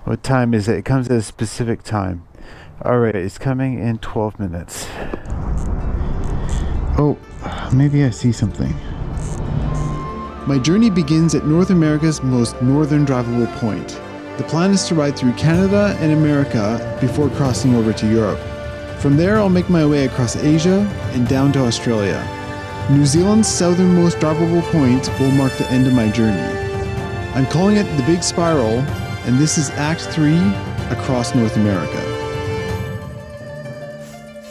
What time is it? It comes at a specific time. Alright, it's coming in 12 minutes. Oh, maybe I see something. My journey begins at North America's most northern drivable point. The plan is to ride through Canada and America before crossing over to Europe. From there, I'll make my way across Asia and down to Australia. New Zealand's southernmost drivable point will mark the end of my journey. I'm calling it the Big Spiral, and this is Act 3 across North America.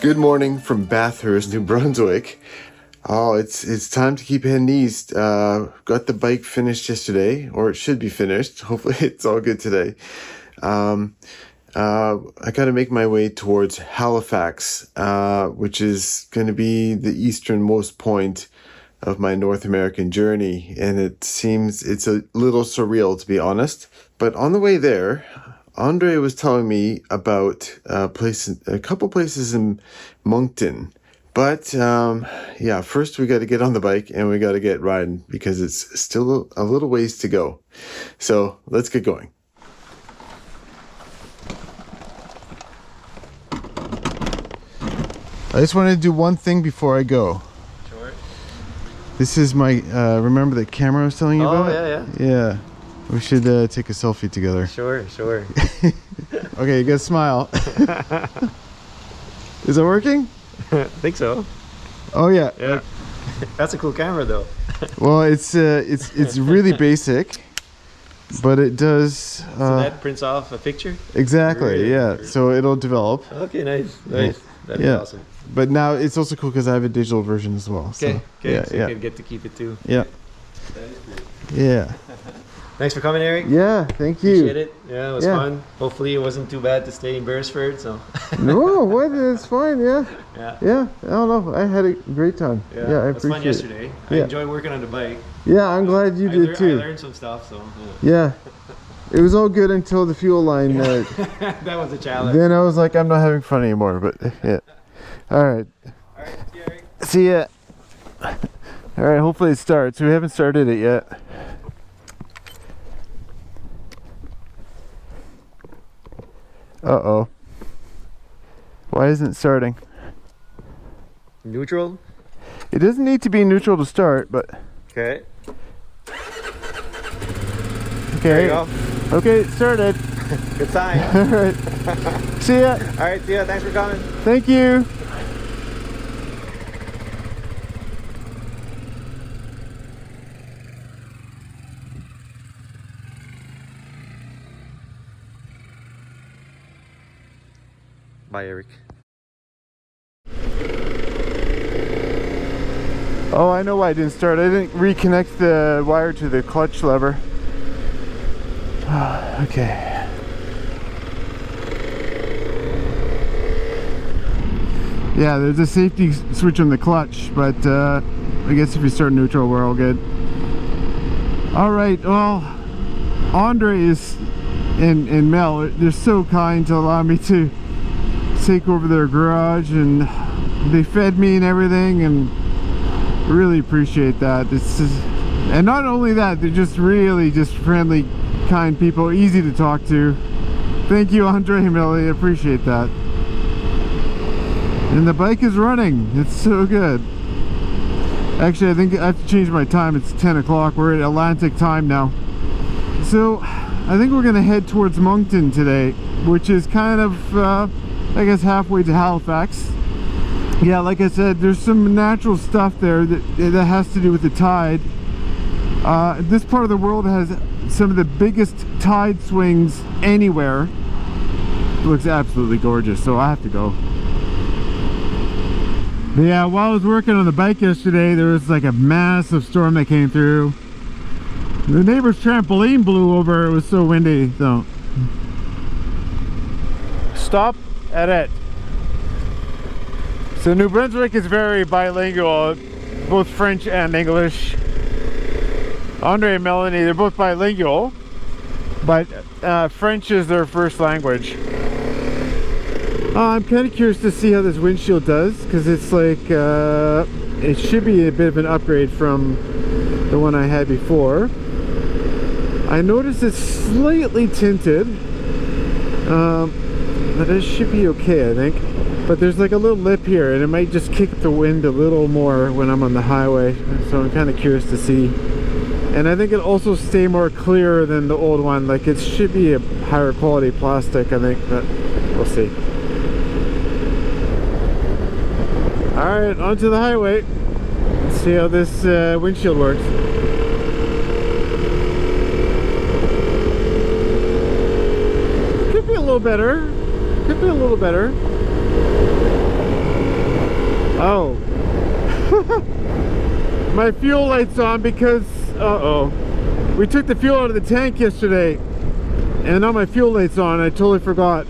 Good morning from Bathurst, New Brunswick. Oh, it's time to keep heading east. Got the bike finished yesterday, or it should be finished. Hopefully it's all good today. I got to make my way towards Halifax, which is going to be the easternmost point of my North American journey. And it seems it's a little surreal, to be honest. But on the way there, Andre was telling me about a couple places in Moncton. But yeah, first we got to get on the bike and we got to get riding because it's still a little ways to go. So let's get going. I just wanted to do one thing before I go. Sure. This is my, remember the camera I was telling you about? Oh, yeah. Yeah. We should take a selfie together. Sure. Okay, you gotta smile. Is it working? I think so. Oh yeah. Yeah. That's a cool camera though. Well, it's really basic, but it does. So that prints off a picture? Exactly. Really? Yeah. So it'll develop. Okay, nice. Yeah. That'd be awesome. But now it's also cool because I have a digital version as well. Okay. So, yeah, so you can get to keep it too. Yeah. That is great. Yeah. Thanks for coming, Eric. Yeah, thank you. Appreciate it. Yeah, it was fun. Hopefully it wasn't too bad to stay in Beresford, so. No, what? It's fine, yeah. Yeah. Yeah, I don't know. I had a great time. Yeah, I appreciate it. It was fun yesterday. I enjoyed working on the bike. Yeah, I'm glad you did too. I learned some stuff, so. Yeah. It was all good until the fuel line. That was a challenge. Then I was like, I'm not having fun anymore, but yeah. All right. All right, see you, Eric. See ya. All right, hopefully it starts. We haven't started it yet. Uh-oh. Why isn't it starting? Neutral? It doesn't need to be neutral to start, but... Okay. Okay. There you go. Okay, it started. Good sign. All right. See ya. All right, see ya. Thanks for coming. Thank you. Bye, Eric. Oh, I know why I didn't start. I didn't reconnect the wire to the clutch lever. Okay. Yeah, there's a safety switch on the clutch, but I guess if you start neutral, we're all good. All right, well, Andre and Mel, they're so kind to allow me to take over their garage, and they fed me and everything, and really appreciate that. And not only that, they're just really just friendly, kind people, easy to talk to. Thank you, Andre and Millie, appreciate that. And the bike is running. It's so good. Actually, I think I have to change my time. It's 10 o'clock. We're at Atlantic time now. So I think we're gonna head towards Moncton today, which is kind of I guess halfway to Halifax. Yeah, like I said, there's some natural stuff there that has to do with the tide. This part of the world has some of the biggest tide swings anywhere. It looks absolutely gorgeous, so I have to go. But yeah, while I was working on the bike yesterday, there was like a massive storm that came through. The neighbor's trampoline blew over. It was so windy, so. Stop at it. So New Brunswick is very bilingual, both French and English. Andre and Melanie, they're both bilingual, but French is their first language. I'm kind of curious to see how this windshield does, because it's like, it should be a bit of an upgrade from the one I had before. I noticed it's slightly tinted, But it should be okay, I think. But there's like a little lip here, and it might just kick the wind a little more when I'm on the highway. So I'm kind of curious to see. And I think it'll also stay more clear than the old one. Like, it should be a higher quality plastic, I think, but we'll see. Alright, onto the highway. Let's see how this windshield works. Could be a little better. Could be a little better. Oh. My fuel light's on because, uh-oh. We took the fuel out of the tank yesterday, and now my fuel light's on. I totally forgot.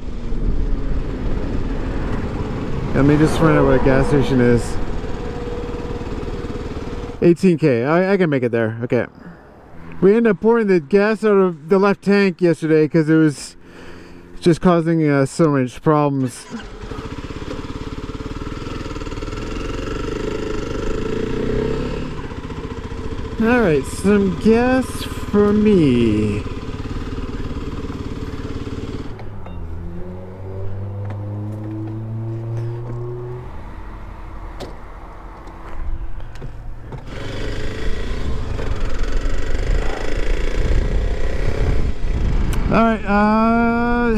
Let me just find out what a gas station is. 18K. I can make it there. Okay. We ended up pouring the gas out of the left tank yesterday because it was just causing so much problems. Alright, some gas for me. Alright,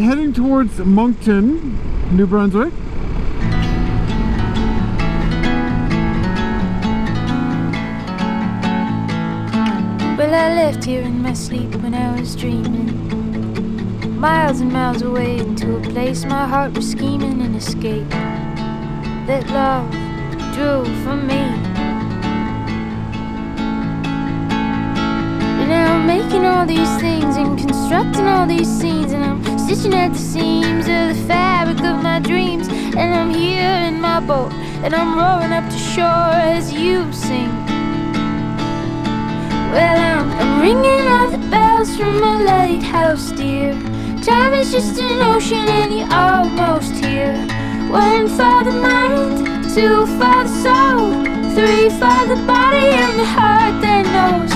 heading towards Moncton, New Brunswick. Well, I left here in my sleep when I was dreaming, miles and miles away into a place my heart was scheming an escape that love drew from me. And now I'm making all these things and constructing all these scenes, and I'm stitching at the seams of the fabric of my dreams. And I'm here in my boat, and I'm rowing up to shore as you sing. Well, I'm ringing all the bells from my lighthouse, dear. Time is just an ocean and you're almost here. 1 for the mind, 2 for the soul, 3 for the body and the heart that knows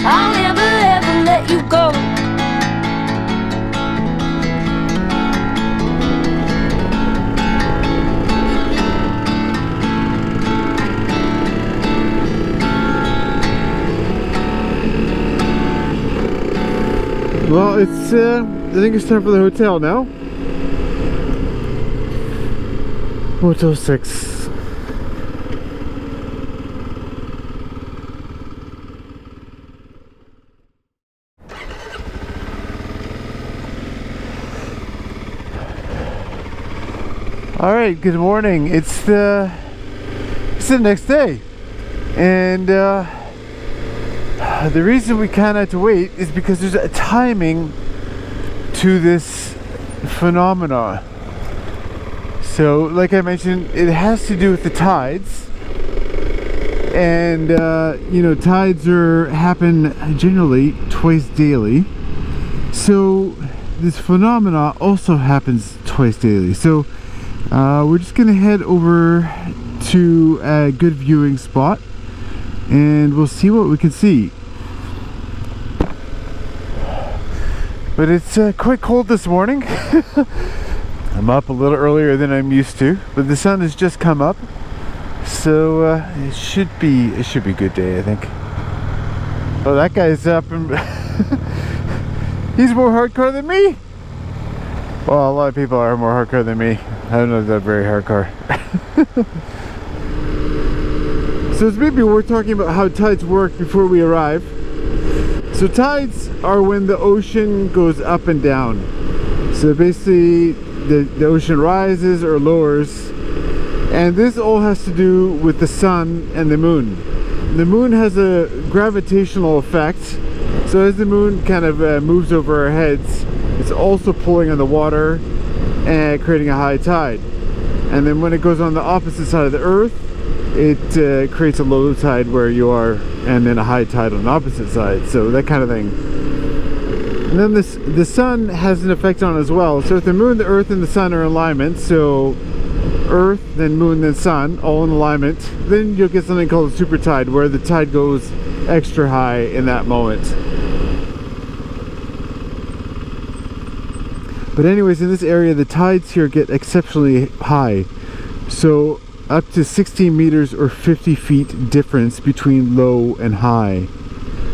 I'll never ever let you go. Well, it's, I think it's time for the hotel now. Moto 6. Alright, good morning. It's the next day. And, the reason we kind of had to wait is because there's a timing to this phenomena. So, like I mentioned, it has to do with the tides. And, you know, tides happen generally twice daily. So, this phenomena also happens twice daily. So, we're just going to head over to a good viewing spot, and we'll see what we can see. But it's quite cold this morning. I'm up a little earlier than I'm used to, but the sun has just come up, so it should be a good day, I think. Oh, that guy's up and he's more hardcore than me. Well, a lot of people are more hardcore than me. I don't know if they're very hardcore. So it's maybe we're talking about how tides work before we arrive. So tides are when the ocean goes up and down. So basically the ocean rises or lowers, and this all has to do with the sun and the moon. The moon has a gravitational effect, so as the moon kind of moves over our heads, it's also pulling on the water and creating a high tide. And then when it goes on the opposite side of the earth, it creates a low tide where you are, and then a high tide on the opposite side, so that kind of thing. And then the sun has an effect on it as well. So if the moon, the earth, and the sun are in alignment, so earth, then moon, then sun, all in alignment, then you'll get something called a super tide, where the tide goes extra high in that moment. But anyways, in this area, the tides here get exceptionally high. So up to 16 meters or 50 feet difference between low and high.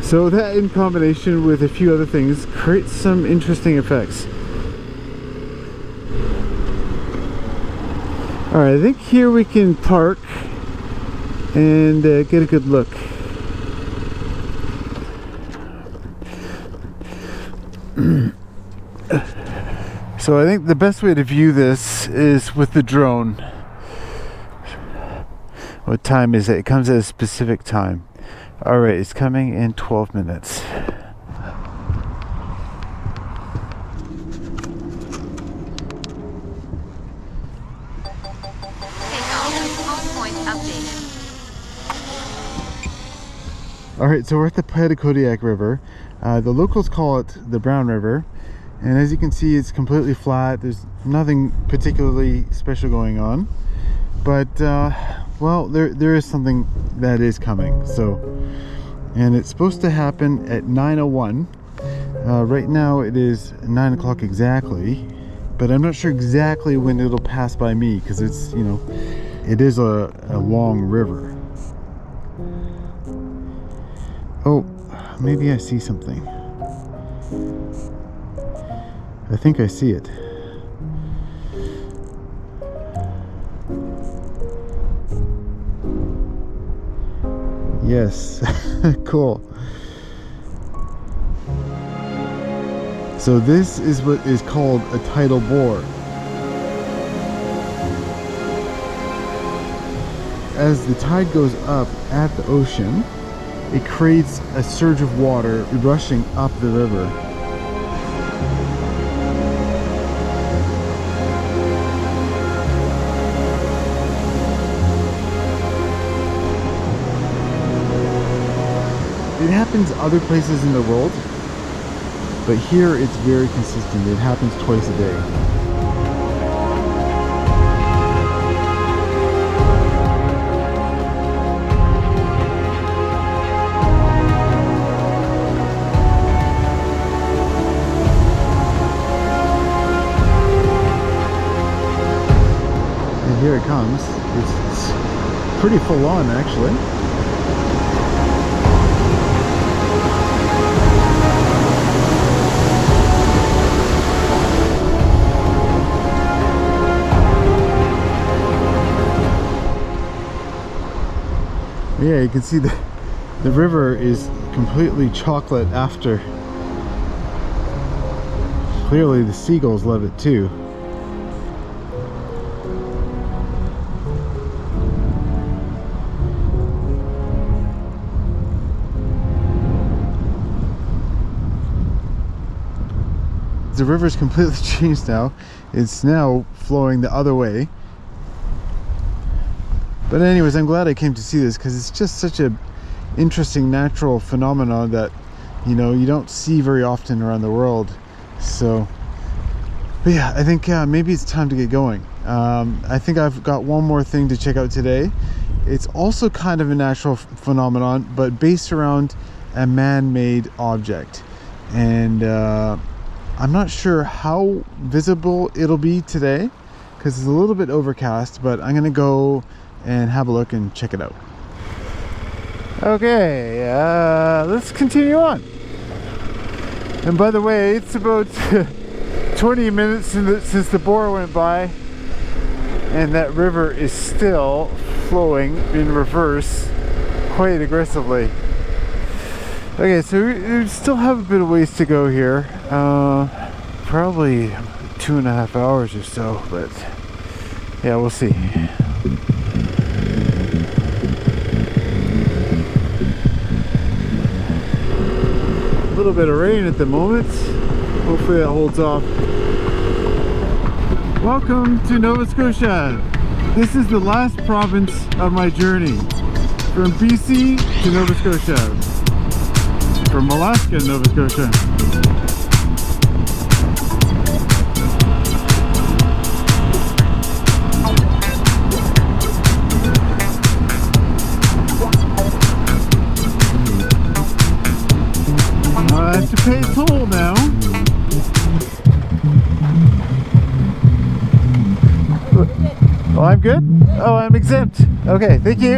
So that in combination with a few other things creates some interesting effects. Alright, I think here we can park and get a good look. So I think the best way to view this is with the drone. What time is it? It comes at a specific time. Alright, it's coming in 12 minutes. Alright, so we're at the Petitcodiac River. The locals call it the Brown River. And as you can see, it's completely flat. There's nothing particularly special going on. But, well, there is something that is coming. So, and it's supposed to happen at 9:01. Right now it is 9 o'clock exactly. But I'm not sure exactly when it'll pass by me, because it's, you know, it is a long river. Oh, maybe I see something. I think I see it. Yes, cool. So this is what is called a tidal bore. As the tide goes up at the ocean, it creates a surge of water rushing up the river. It happens other places in the world, but here it's very consistent. It happens twice a day. And here it comes. It's pretty full on, actually. Yeah, you can see the river is completely chocolate after. Clearly the seagulls love it too. The river's completely changed now. It's now flowing the other way. But anyways, I'm glad I came to see this, because it's just such a interesting natural phenomenon that, you know, you don't see very often around the world. So, but yeah, I think maybe it's time to get going. I think I've got one more thing to check out today. It's also kind of a natural phenomenon, but based around a man-made object. And I'm not sure how visible it'll be today, because it's a little bit overcast, but I'm gonna go and have a look and check it out. Okay, let's continue on. And by the way, it's about 20 minutes since the bore went by, and that river is still flowing in reverse quite aggressively. Okay, so we still have a bit of ways to go here. Probably 2.5 hours or so, but yeah, we'll see. A little bit of rain at the moment. Hopefully that holds off. Welcome to Nova Scotia. This is the last province of my journey. From BC to Nova Scotia. From Alaska to Nova Scotia. I have to pay a toll now. Oh, I'm good? Oh, I'm exempt. Okay, thank you.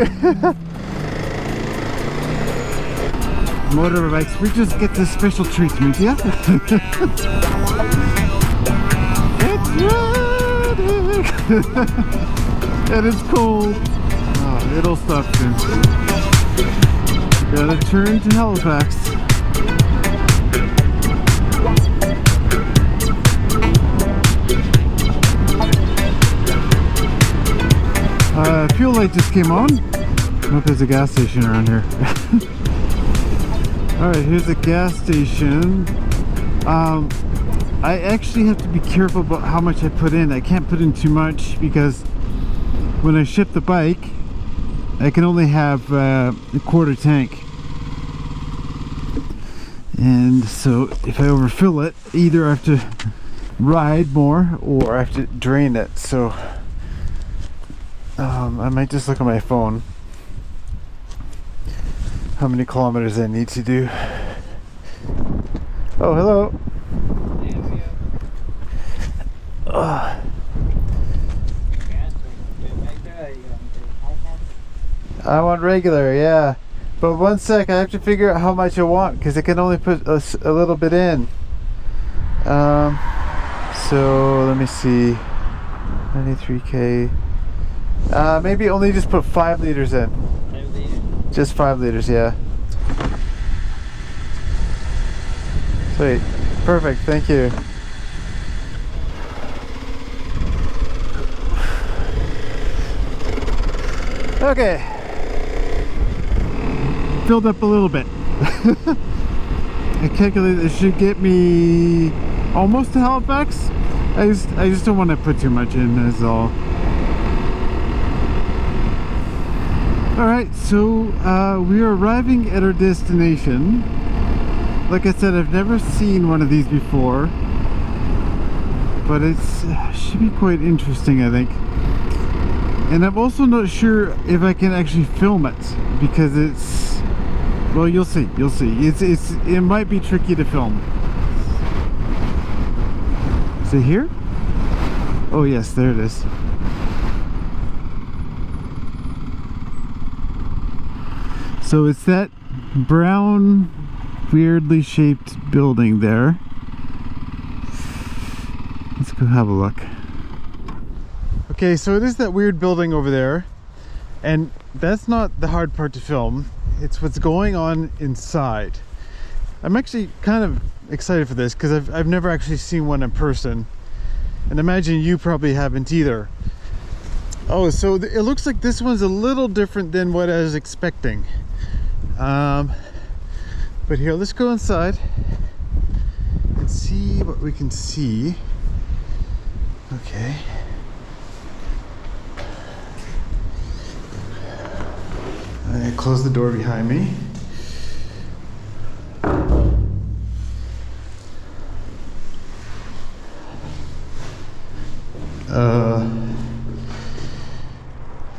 Motorbikes, we just get this special treatment, yeah? It's raining! And it's cold. Oh, it'll stop soon. Gotta turn to Halifax. Fuel light just came on. I hope there's a gas station around here. Alright, here's a gas station. I actually have to be careful about how much I put in. I can't put in too much because when I ship the bike, I can only have a quarter tank. And so if I overfill it, either I have to ride more or I have to drain it. So I might just look at my phone how many kilometers I need to do. Oh, hello. I want regular, yeah. But one sec, I have to figure out how much I want because I can only put a little bit in. So let me see. 93k. Maybe only just put 5 liters in. 5 liters? Just 5 liters, yeah. Sweet. Perfect, thank you. Okay. Filled up a little bit. I calculated it should get me almost to Halifax. I just don't want to put too much in, that's all. Alright, so we are arriving at our destination. Like I said, I've never seen one of these before, but it should be quite interesting, I think. And I'm also not sure if I can actually film it because it's, well, you'll see. It might be tricky to film. Is it here? Oh yes, there it is. So it's that brown, weirdly shaped building there. Let's go have a look. Okay, so it is that weird building over there, and that's not the hard part to film. It's what's going on inside. I'm actually kind of excited for this because I've never actually seen one in person, and imagine you probably haven't either. Oh, so it looks like this one's a little different than what I was expecting. But here, let's go inside and see what we can see. Okay. I close the door behind me.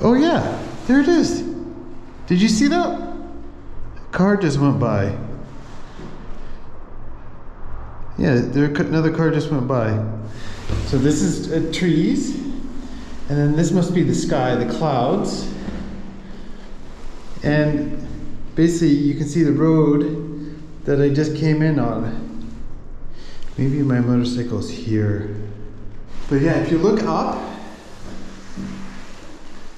Oh yeah, there it is. Did you see that? A car just went by. Yeah, another car just went by. So this is trees, and then this must be the sky, the clouds. And basically you can see the road that I just came in on. Maybe my motorcycle's here. But yeah, if you look up,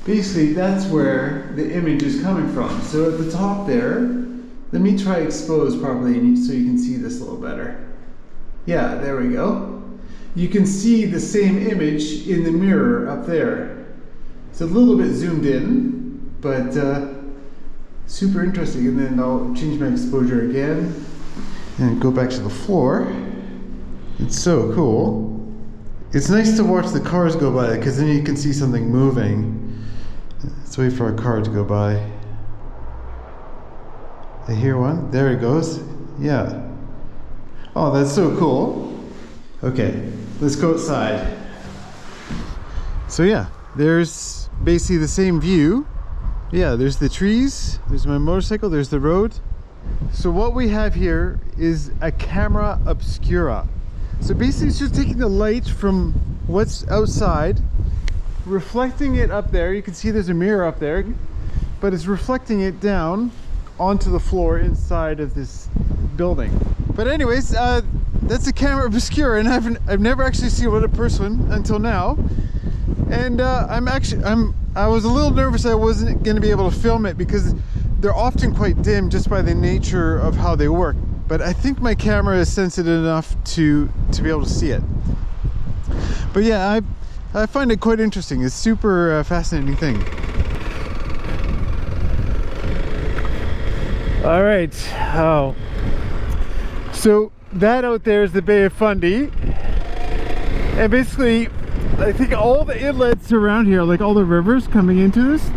basically that's where the image is coming from. So at the top there, let me try expose properly so you can see this a little better. Yeah, there we go. You can see the same image in the mirror up there. It's a little bit zoomed in, but super interesting. And then I'll change my exposure again and go back to the floor. It's so cool. It's nice to watch the cars go by because then you can see something moving. Let's wait for a car to go by. I hear one. There it goes. Yeah. Oh, that's so cool. Okay, let's go outside. So yeah, there's basically the same view. Yeah, there's the trees, there's my motorcycle, there's the road. So what we have here is a camera obscura. So basically it's just taking the light from what's outside reflecting it up there. You can see there's a mirror up there, but it's reflecting it down onto the floor inside of this building. But anyways, that's a camera obscura, and I've never actually seen one in person until now. And I was a little nervous I wasn't going to be able to film it because they're often quite dim just by the nature of how they work. But I think my camera is sensitive enough to be able to see it. But yeah, I find it quite interesting. It's a super fascinating thing. All right. Oh. So that out there is the Bay of Fundy. And basically, I think all the inlets around here, like all the rivers coming into this,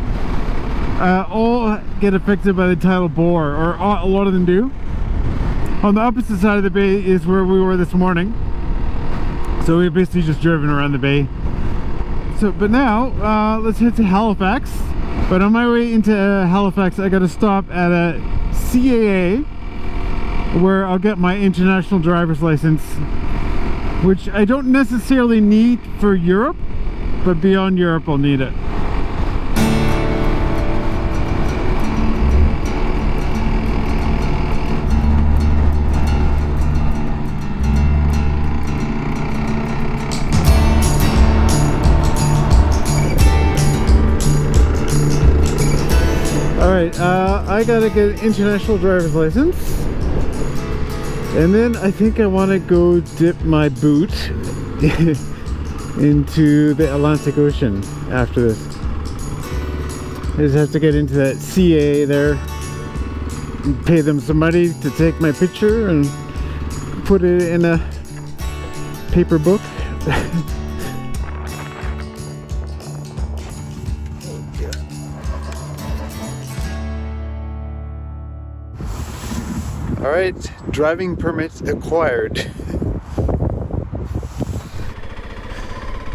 all get affected by the tidal bore, or a lot of them do. On the opposite side of the bay is where we were this morning. So we've basically just driven around the bay. So, but now, let's head to Halifax. But on my way into Halifax, I gotta stop at a CAA, where I'll get my international driver's license, which I don't necessarily need for Europe, but beyond Europe I'll need it. Alright, I gotta get an international driver's license. And then I think I want to go dip my boot into the Atlantic Ocean after this. I just have to get into that CA there, and pay them some money to take my picture and put it in a paper book. Alright, driving permit acquired.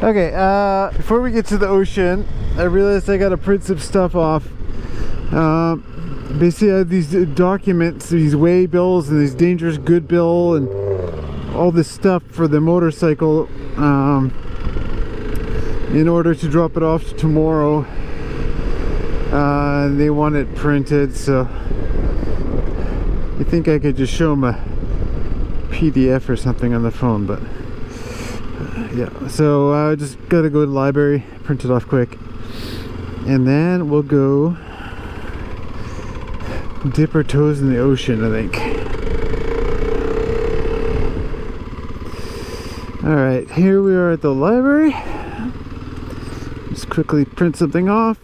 Okay, before we get to the ocean, I realized I gotta print some stuff off. Basically, I have these documents, these weigh bills and these dangerous good bill and all this stuff for the motorcycle in order to drop it off tomorrow. They want it printed, so I think I could just show them a PDF or something on the phone, but yeah. So I just gotta go to the library, print it off quick, and then we'll go dip our toes in the ocean, I think. Alright, here we are at the library. Just quickly print something off.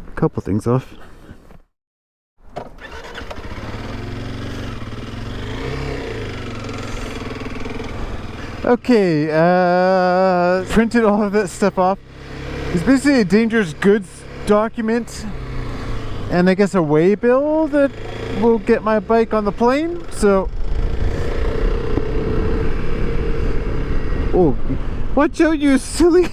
A couple things off. Okay, printed all of that stuff off. It's basically a dangerous goods document and I guess a weigh bill that will get my bike on the plane. So, oh, watch out, you silly.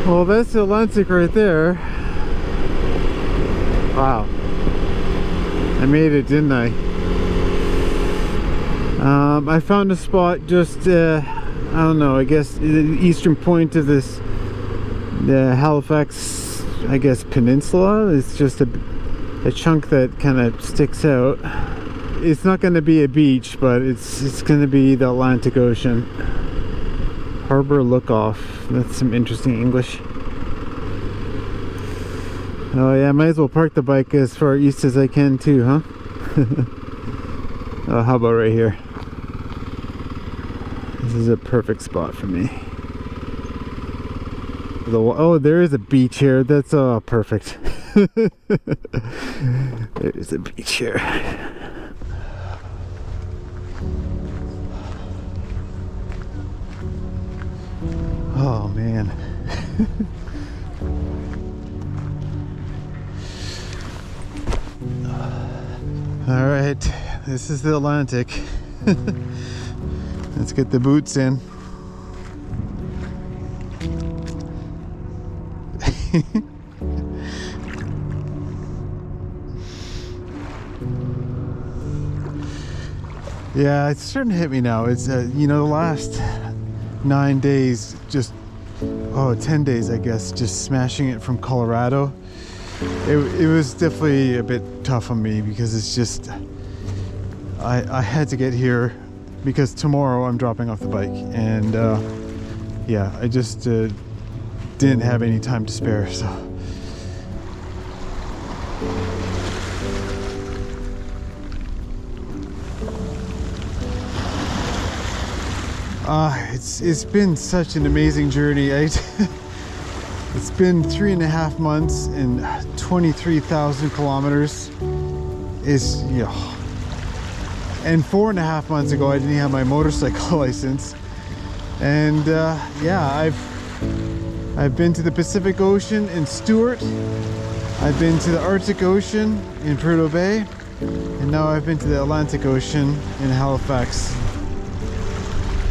Well, that's the Atlantic right there. Wow, I made it, didn't I? I found a spot just, I don't know, I guess the eastern point of this, the Halifax, I guess, peninsula. It's just a chunk that kind of sticks out. It's not going to be a beach, but it's going to be the Atlantic Ocean. Harbor Lookoff. That's some interesting English. Oh yeah, I might as well park the bike as far east as I can too, huh? Oh, how about right here? This is a perfect spot for me. Oh, there is a beach here. That's perfect. There's a beach here. Oh man. All right, this is the Atlantic. Let's get the boots in. Yeah, it's starting to hit me now. It's, you know, the last 9 days, just, 10 days, I guess, just smashing it from Colorado. It was definitely a bit tough on me because it's just, I had to get here because tomorrow I'm dropping off the bike. And yeah, I just didn't have any time to spare, so. It's been such an amazing journey. It's been 3.5 months and 23,000 kilometers. It's, yeah. And 4.5 months ago, I didn't have my motorcycle license. And yeah, I've been to the Pacific Ocean in Stewart. I've been to the Arctic Ocean in Prudhoe Bay, and now I've been to the Atlantic Ocean in Halifax.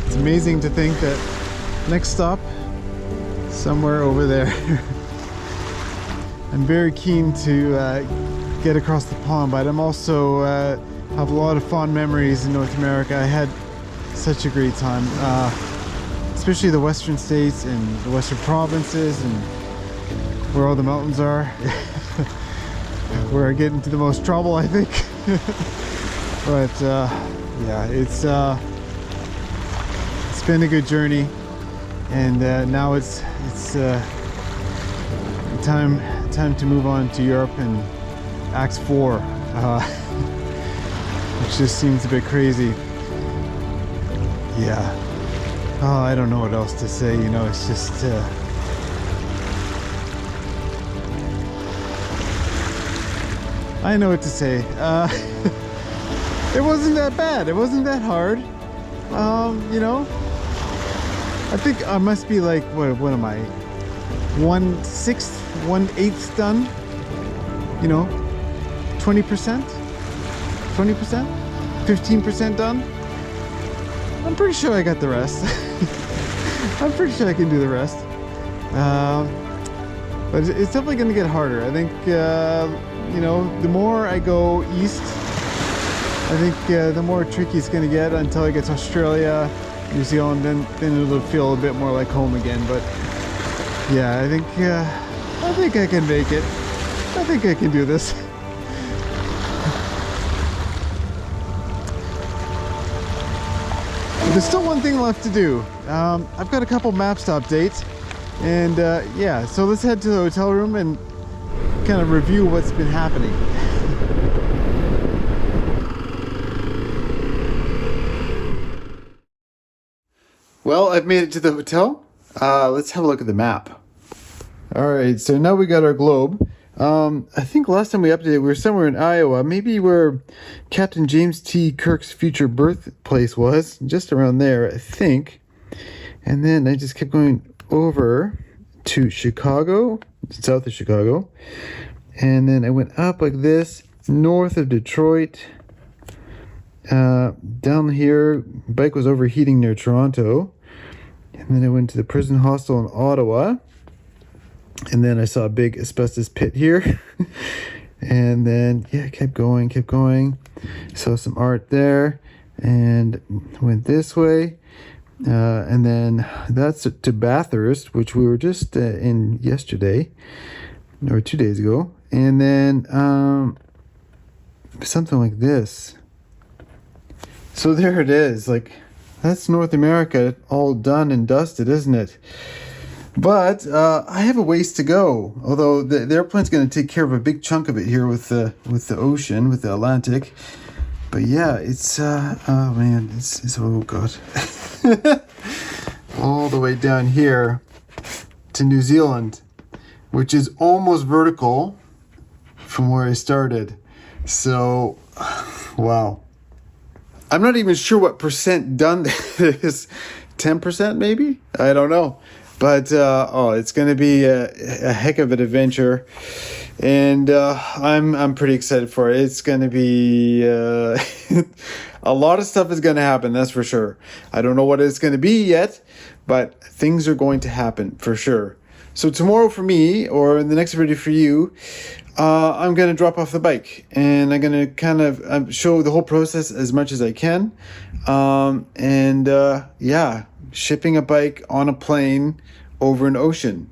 It's amazing to think that next stop, somewhere over there. I'm very keen to get across the pond, but I'm also have a lot of fond memories in North America. I had such a great time, especially the western states and the western provinces and where all the mountains are. Where I get into the most trouble, I think. But yeah, it's been a good journey, and now it's time to move on to Europe and Acts 4, which just seems a bit crazy. Yeah. Oh, I don't know what else to say. You know, it's just. I know what to say. It wasn't that bad. It wasn't that hard. You know, I think I must be like, what am I? 1/6, 1/8 done. You know, 20%, 20%, 15% done. I'm pretty sure I got the rest. I'm pretty sure I can do the rest. But it's definitely going to get harder. I think, you know, the more I go east, I think the more tricky it's going to get until I get to Australia, New Zealand, then it'll feel a bit more like home again. But yeah, I think I can make it. I think I can do this. There's still one thing left to do. I've got a couple maps to update, and yeah, so let's head to the hotel room and kind of review what's been happening. Well, I've made it to the hotel. Let's have a look at the map. All right, so now we got our globe. I think last time we updated, we were somewhere in Iowa, maybe where Captain James T. Kirk's future birthplace was, just around there, I think. And then I just kept going over to Chicago, south of Chicago. And then I went up like this, north of Detroit. Down here, bike was overheating near Toronto. And then I went to the prison hostel in Ottawa. And then I saw a big asbestos pit here. And then, yeah, kept going. Saw some art there and went this way. And then that's to Bathurst, which we were just in yesterday or 2 days ago. And then something like this. So there it is. Like, that's North America all done and dusted, isn't it? But I have a ways to go. Although the airplane's going to take care of a big chunk of it here with the ocean, with the Atlantic. But yeah, it's oh man, it's oh god, all the way down here to New Zealand, which is almost vertical from where I started. So, wow. I'm not even sure what percent done is. 10% maybe? I don't know. But, it's going to be a heck of an adventure. And I'm pretty excited for it. It's going to be... a lot of stuff is going to happen, that's for sure. I don't know what it's going to be yet, but things are going to happen for sure. So tomorrow for me, or in the next video for you, I'm going to drop off the bike, and I'm going to kind of show the whole process as much as I can. Yeah, shipping a bike on a plane over an ocean.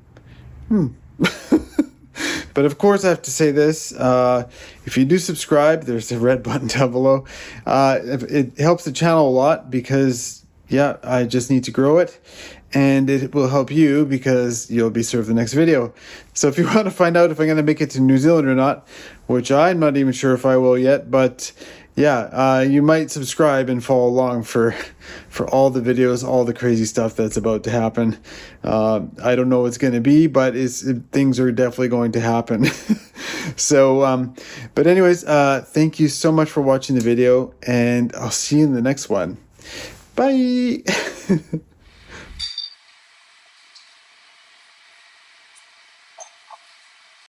But of course, I have to say this. If you do subscribe, there's a red button down below. It helps the channel a lot because, yeah, I just need to grow it. And it will help you because you'll be served the next video. So if you want to find out if I'm going to make it to New Zealand or not, which I'm not even sure if I will yet, but yeah, you might subscribe and follow along for all the videos, all the crazy stuff that's about to happen. I don't know what's going to be, but things are definitely going to happen. So, but anyways, thank you so much for watching the video, and I'll see you in the next one. Bye.